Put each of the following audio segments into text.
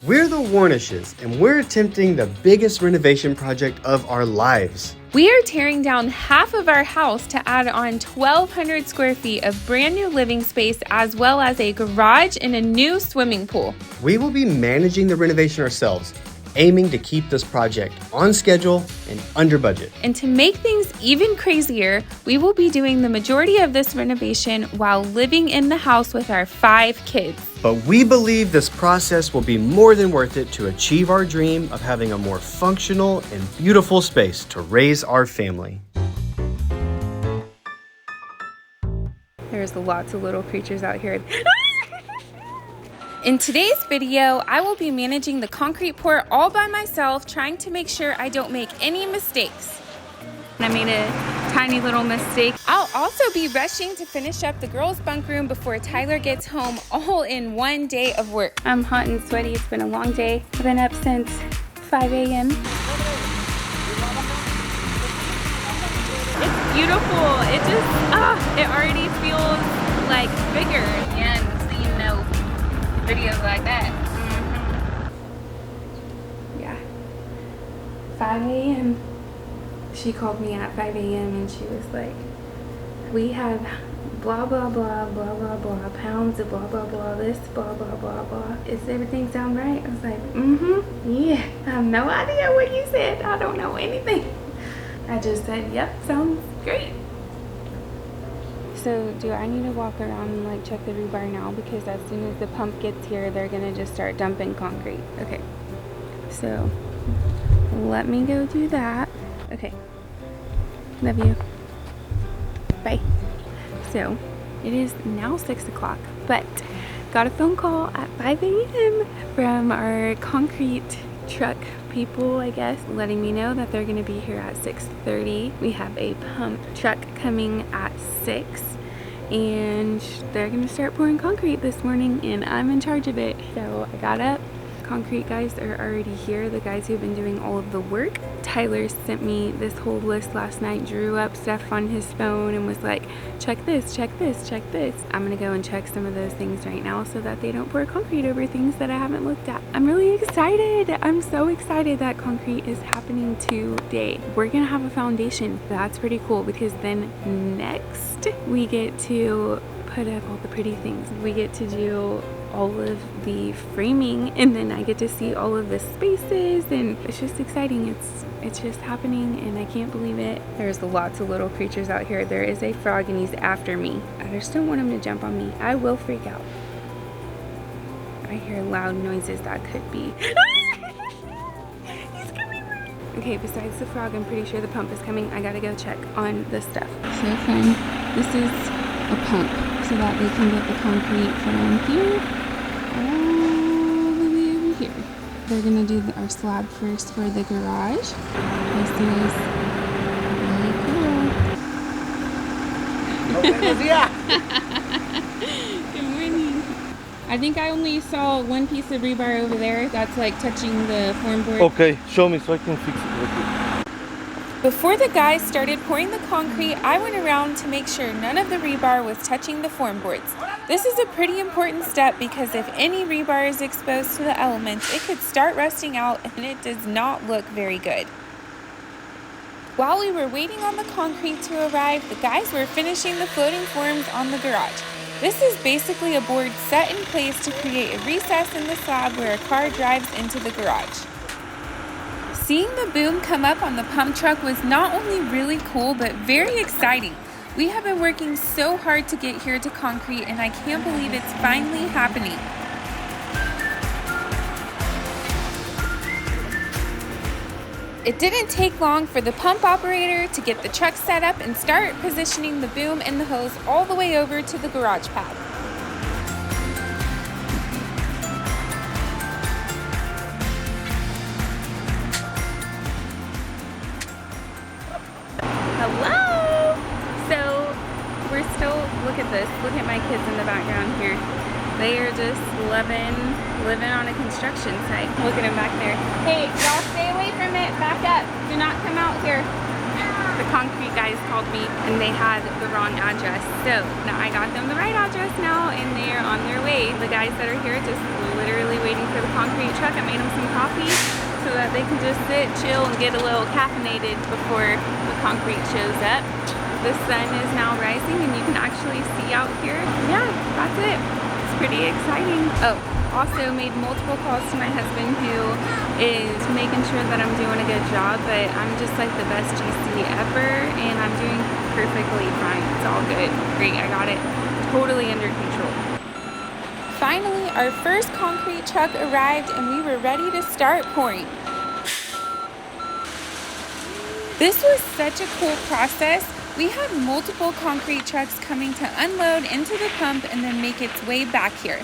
We're the Warnishes, and we're attempting the biggest renovation project of our lives. We are tearing down half of our house to add on 1,200 square feet of brand new living space, as well as a garage and a new swimming pool. We will be managing the renovation ourselves, aiming to keep this project on schedule and under budget. And to make things even crazier, we will be doing the majority of this renovation while living in the house with our 5 kids. But we believe this process will be more than worth it to achieve our dream of having a more functional and beautiful space to raise our family. There's lots of little creatures out here. In today's video, I will be managing the concrete pour all by myself, trying to make sure I don't make any mistakes. I made a tiny little mistake. I'll also be rushing to finish up the girls' bunk room before Tyler gets home, all in one day of work. I'm hot and sweaty. It's been a long day. I've been up since 5 a.m. It's beautiful. It just, it already feels like bigger. And so you know, videos like that. Yeah. 5 a.m. She called me at 5 a.m. and she was like, we have blah, blah, blah, blah, blah, blah, pounds of blah, blah, blah, this, blah, blah, blah, blah. Does everything sound right? I was like, yeah. I have no idea what you said. I don't know anything. I just said, yep, sounds great. So do I need to walk around and like check the rebar now? Because as soon as the pump gets here, they're gonna just start dumping concrete. Okay, so let me go do that. Okay, love you, bye. So it is now 6 o'clock, but got a phone call at 5 a.m. from our concrete truck people, I guess, letting me know that they're gonna be here at 6:30. We have a pump truck coming at 6 and they're gonna start pouring concrete this morning and I'm in charge of it. So I got up. Concrete guys are already here, the guys who've been doing all of the work. Tyler sent me this whole list last night, drew up stuff on his phone and was like, check this, check this, check this. I'm gonna go and check some of those things right now so that they don't pour concrete over things that I haven't looked at. I'm really excited. I'm so excited that concrete is happening today. We're gonna have a foundation. That's pretty cool because then next we get to put up all the pretty things. We get to do all of the framing and then I get to see all of the spaces and it's just exciting. It's just happening and I can't believe it. There's lots of little creatures out here. There is a frog and he's after me. I just don't want him to jump on me. I will freak out. I hear loud noises that could be. He's coming. Okay, besides the frog, I'm pretty sure the pump is coming. I gotta go check on this stuff. So fun. This is a pump so that they can get the concrete from here all the way over here. They're gonna do our slab first for the garage. This is really cool. Good morning. I think I only saw one piece of rebar over there that's like touching the form board. Okay, show me so I can fix it real quick. Before the guys started pouring the concrete, I went around to make sure none of the rebar was touching the form boards. This is a pretty important step because if any rebar is exposed to the elements, it could start rusting out and it does not look very good. While we were waiting on the concrete to arrive, the guys were finishing the floating forms on the garage. This is basically a board set in place to create a recess in the slab where a car drives into the garage. Seeing the boom come up on the pump truck was not only really cool, but very exciting. We have been working so hard to get here to concrete, and I can't believe it's finally happening. It didn't take long for the pump operator to get the truck set up and start positioning the boom and the hose all the way over to the garage pad. Hello! So we're still, look at this, look at my kids in the background here. They are just living on a construction site. Look at them back there. Hey, y'all stay away from it, back up. Do not come out here. the concrete guys called me and they had the wrong address. So now I got them the right address now and they're on their way. The guys that are here just literally waiting for the concrete truck. I made them some coffee so that they can just sit, chill, and get a little caffeinated before the concrete shows up. The sun is now rising and you can actually see out here. Yeah, that's it. It's pretty exciting. Oh, also made multiple calls to my husband who is making sure that I'm doing a good job, but I'm just like the best GC ever and I'm doing perfectly fine. It's all good. Great, I got it totally under control. Finally, our first concrete truck arrived and we were ready to start pouring. This was such a cool process. We had multiple concrete trucks coming to unload into the pump and then make its way back here.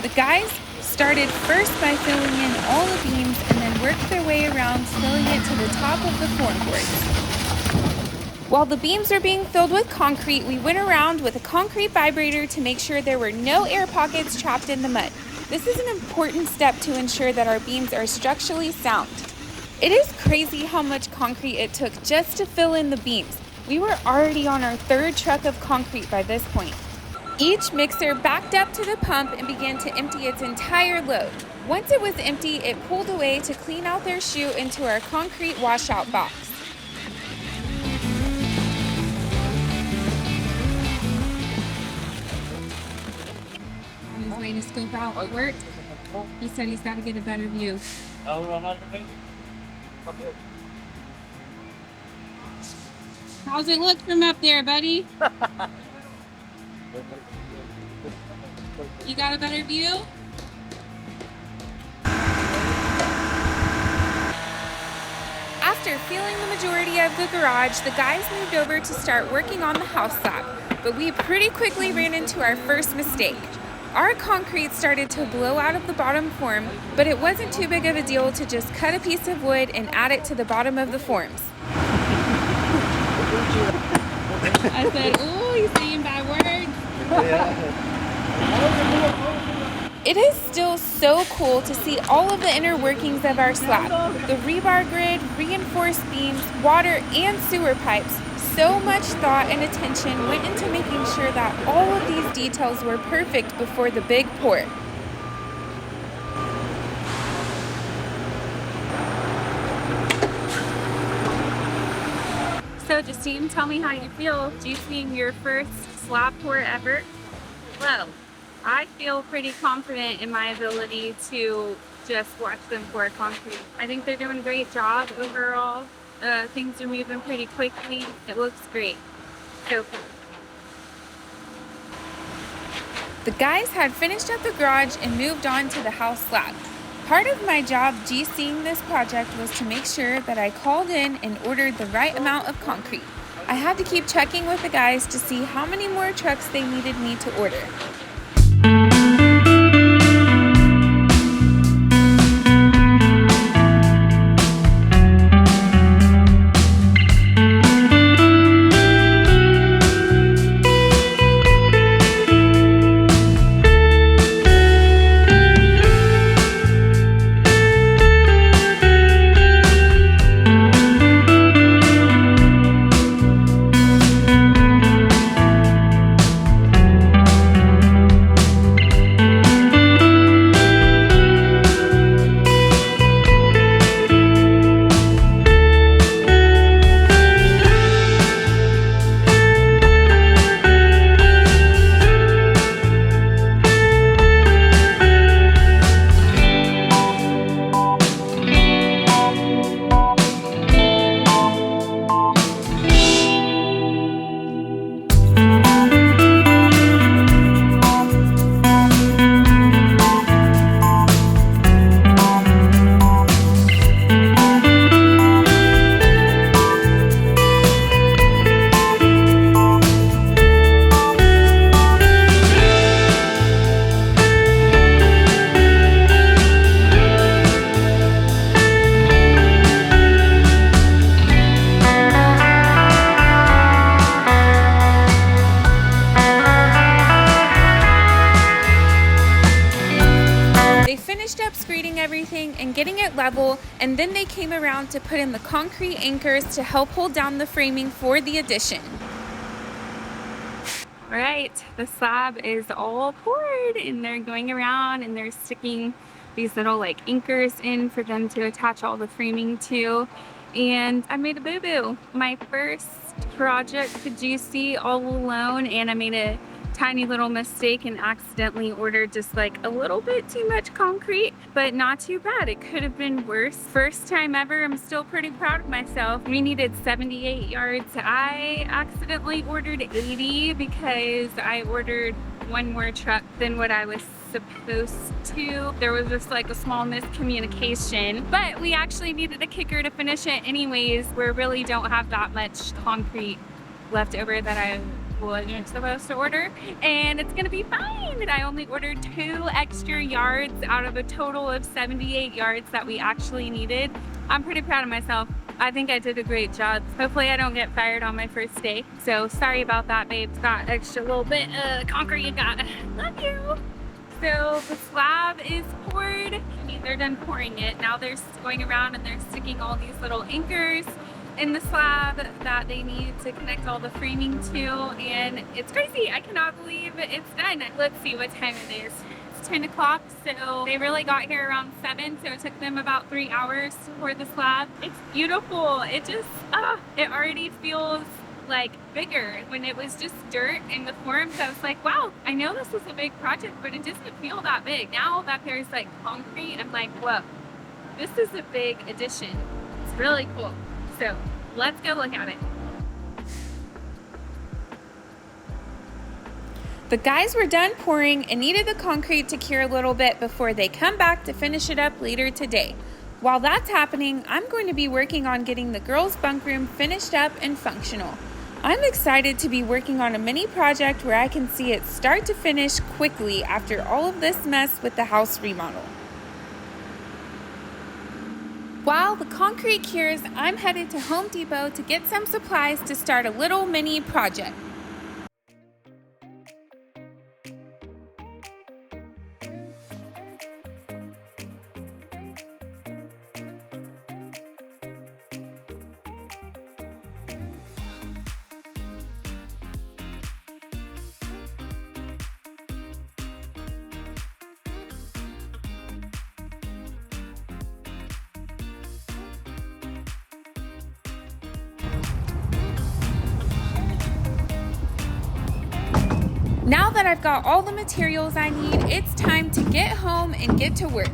The guys started first by filling in all the beams and then worked their way around, filling it to the top of the form boards. While the beams are being filled with concrete, we went around with a concrete vibrator to make sure there were no air pockets trapped in the mud. This is an important step to ensure that our beams are structurally sound. It is crazy how much concrete it took just to fill in the beams. We were already on our third truck of concrete by this point. Each mixer backed up to the pump and began to empty its entire load. Once it was empty, it pulled away to clean out their chute into our concrete washout box. On his way to scope out what worked, he said he's got to get a better view. How's it look from up there, buddy? You got a better view? After filling the majority of the garage, the guys moved over to start working on the house slab, but we pretty quickly ran into our first mistake. Our concrete started to blow out of the bottom form, but it wasn't too big of a deal to just cut a piece of wood and add it to the bottom of the forms. I said, ooh, he's saying bad words. It is still so cool to see all of the inner workings of our slab. The rebar grid, reinforced beams, water, and sewer pipes. So much thought and attention went into making sure that all of these details were perfect before the big pour. So Justine, tell me how you feel juicing your first slab pour ever. Well, I feel pretty confident in my ability to just watch them pour concrete. I think they're doing a great job overall. Things are moving pretty quickly. It looks great. So cool. The guys had finished up the garage and moved on to the house slab. Part of my job GCing this project was to make sure that I called in and ordered the right amount of concrete. I had to keep checking with the guys to see how many more trucks they needed me to order. finished up screeding everything and getting it level, and then they came around to put in the concrete anchors to help hold down the framing for the addition. All right, the slab is all poured and they're going around and they're sticking these little like anchors in for them to attach all the framing to. And I made a boo-boo. My first project to Juicy all alone, and I made a tiny little mistake and accidentally ordered just like a little bit too much concrete, but not too bad. It could have been worse. First time ever. I'm still pretty proud of myself. We needed 78 yards. I accidentally ordered 80 because I ordered one more truck than what I was supposed to. There was just like a small miscommunication, but we actually needed a kicker to finish it anyways. We really don't have that much concrete left over that I wasn't supposed to order, and it's gonna be fine. I only ordered 2 extra yards out of a total of 78 yards that we actually needed. I'm pretty proud of myself. I think I did a great job. Hopefully I don't get fired on my first day. So sorry about that, babes. Got extra little bit of concrete you got. Love you. So the slab is poured. I mean, they're done pouring it. Now they're going around and they're sticking all these little anchors in the slab that they need to connect all the framing to, and it's crazy. I cannot believe it's done. Let's see what time it is. It's 10 o'clock, so they really got here around 7, so it took them about 3 hours for the slab. It's beautiful. It just, it already feels like bigger. When it was just dirt in the forms, I was like, wow, I know this is a big project, but it doesn't feel that big. Now that there's like concrete, I'm like, whoa, this is a big addition. It's really cool. So let's go look at it. The guys were done pouring and needed the concrete to cure a little bit before they come back to finish it up later today. While that's happening, I'm going to be working on getting the girls' bunk room finished up and functional. I'm excited to be working on a mini project where I can see it start to finish quickly after all of this mess with the house remodel. While the concrete cures, I'm headed to Home Depot to get some supplies to start a little mini project. Now that I've got all the materials I need, it's time to get home and get to work.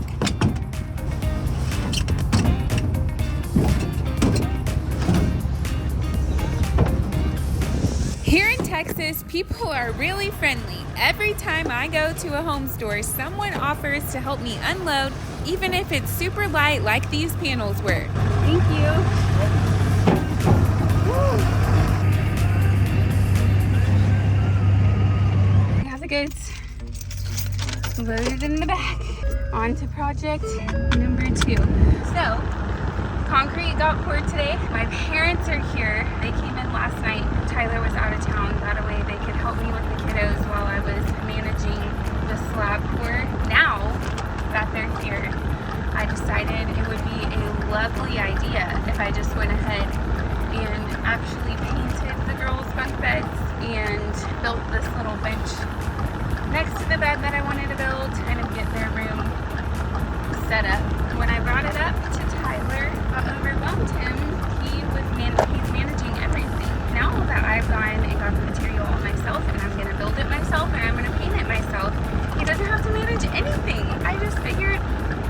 Here in Texas, people are really friendly. Every time I go to a home store, someone offers to help me unload, even if it's super light like these panels were. Thank you. Woo. Goods loaded in the back. On to project number 2. So, concrete got poured today. My parents are here. They came in last night. Tyler was out of town. That way they could help me with the kiddos while I was managing the slab pour. Now that they're here, I decided it would be a lovely idea if I just went ahead and actually painted the girls' bunk beds and built this little bench next to the bed that I wanted to build, kind of get their room set up. When I brought it up to Tyler, I overwhelmed him. He's managing everything. Now that I've gone and got the material all myself, and I'm going to build it myself, and I'm going to paint it myself, he doesn't have to manage anything. I just figured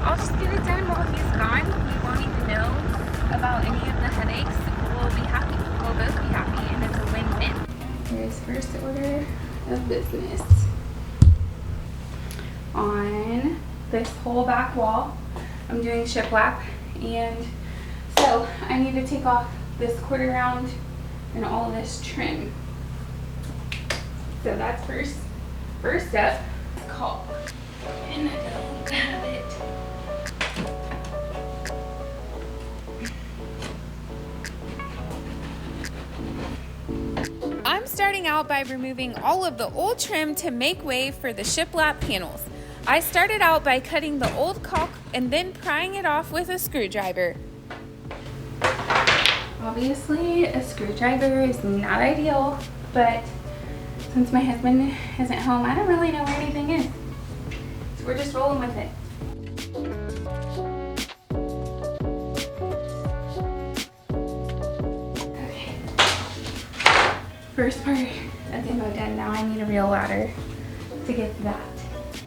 I'll just get it done while he's gone. He won't even know about any of the headaches. We'll be happy. We'll both be happy, and it's a win-win. Here's first order of business. On this whole back wall, I'm doing shiplap, and so I need to take off this quarter round and all of this trim. So that's first step. Call and grab it. I'm starting out by removing all of the old trim to make way for the shiplap panels. I started out by cutting the old caulk and then prying it off with a screwdriver. Obviously, a screwdriver is not ideal, but since my husband isn't home, I don't really know where anything is. So we're just rolling with it. Okay. First part of the demo done. Now I need a real ladder to get to that.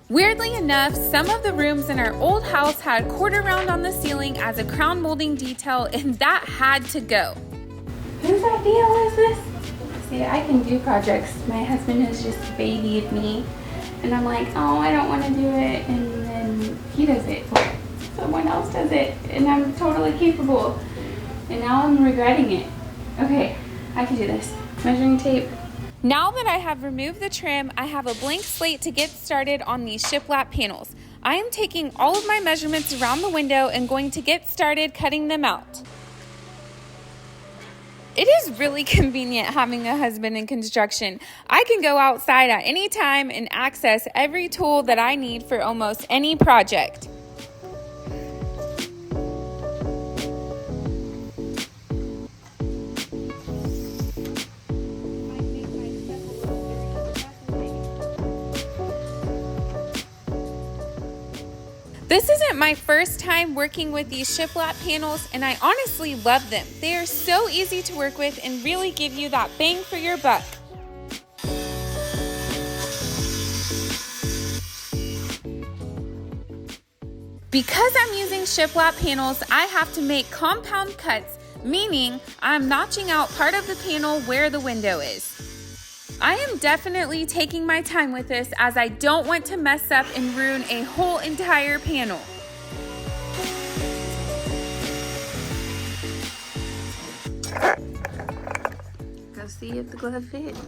Weirdly enough, some of the rooms in our old house had quarter round on the ceiling as a crown molding detail, and that had to go. Whose idea was this? See, I can do projects. My husband has just babied me, and I'm like, oh, I don't want to do it, and then he does it. Someone else does it, and I'm totally capable. And now I'm regretting it. Okay, I can do this. Measuring tape. Now that I have removed the trim, I have a blank slate to get started on these shiplap panels. I am taking all of my measurements around the window and going to get started cutting them out. It is really convenient having a husband in construction. I can go outside at any time and access every tool that I need for almost any project. This isn't my first time working with these shiplap panels, and I honestly love them. They are so easy to work with and really give you that bang for your buck. Because I'm using shiplap panels, I have to make compound cuts, meaning I'm notching out part of the panel where the window is. I am definitely taking my time with this as I don't want to mess up and ruin a whole entire panel. Go see if the glove fits.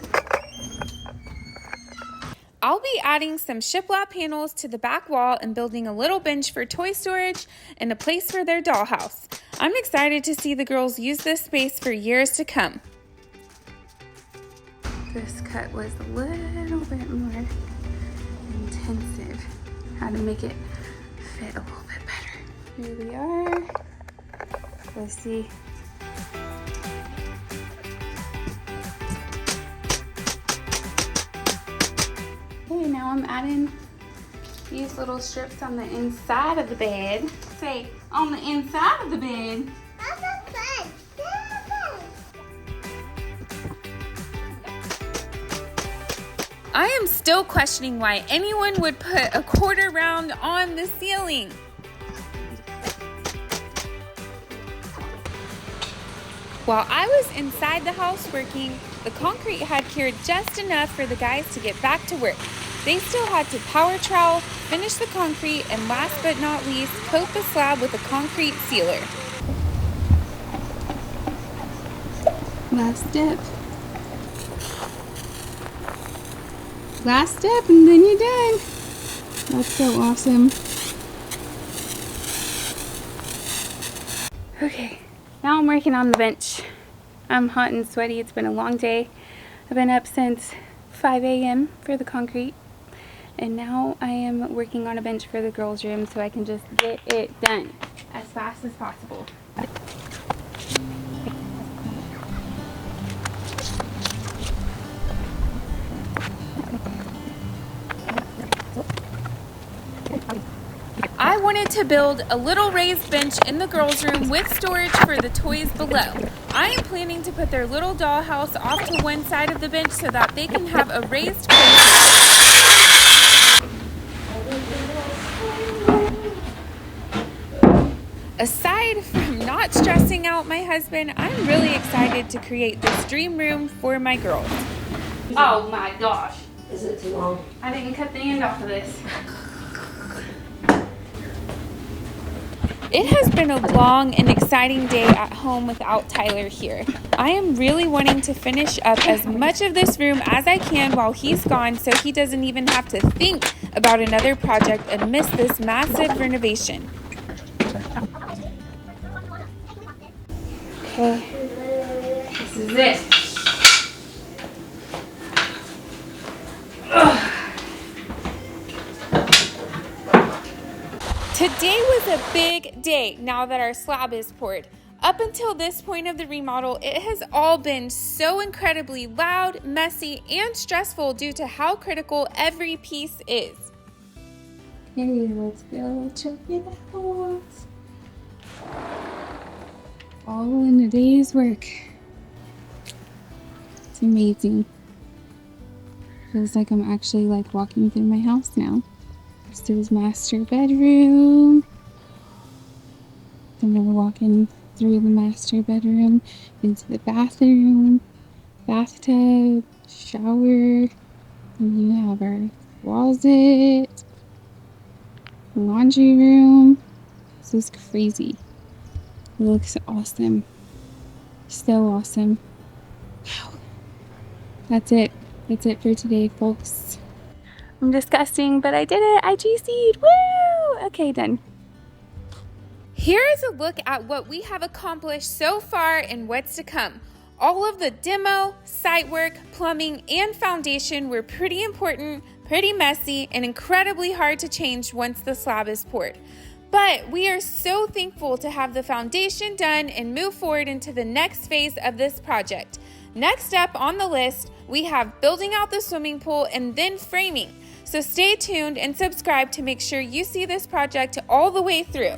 I'll be adding some shiplap panels to the back wall and building a little bench for toy storage and a place for their dollhouse. I'm excited to see the girls use this space for years to come. This cut was a little bit more intensive. How to make it fit a little bit better. Here we are. Let's see. Okay, now I'm adding these little strips on the inside of the bed. Say, on the inside of the bed. I am still questioning why anyone would put a quarter round on the ceiling. While I was inside the house working, the concrete had cured just enough for the guys to get back to work. They still had to power trowel, finish the concrete, and last but not least, coat the slab with a concrete sealer. Last step. Last step and then you're done. That's so awesome. Okay, now I'm working on the bench. I'm hot and sweaty. It's been a long day. I've been up since 5 a.m. for the concrete. And now I am working on a bench for the girls' room so I can just get it done as fast as possible. I wanted to build a little raised bench in the girls' room with storage for the toys below. I am planning to put their little dollhouse off to one side of the bench so that they can have a raised place. Aside from not stressing out my husband, I'm really excited to create this dream room for my girls. Oh my gosh. Is it too long? I didn't cut the end off of this. It has been a long and exciting day at home without Tyler here. I am really wanting to finish up as much of this room as I can while he's gone so he doesn't even have to think about another project and miss this massive renovation. Okay, this is it. Today was a big day now that our slab is poured. Up until this point of the remodel, it has all been so incredibly loud, messy, and stressful due to how critical every piece is. Okay, let's go check it out. All in a day's work. It's amazing. Feels like I'm actually like walking through my house now. This is master bedroom. Then we're walking through the master bedroom into the bathroom, bathtub, shower. And you have our closet, laundry room. This is crazy. It looks awesome. So awesome. Wow. That's it. That's it for today, folks. I'm disgusting, but I did it. I GC'd. Woo! Okay, done. Here is a look at what we have accomplished so far and what's to come. All of the demo, site work, plumbing, and foundation were pretty important, pretty messy, and incredibly hard to change once the slab is poured. But we are so thankful to have the foundation done and move forward into the next phase of this project. Next up on the list, we have building out the swimming pool and then framing. So stay tuned and subscribe to make sure you see this project all the way through.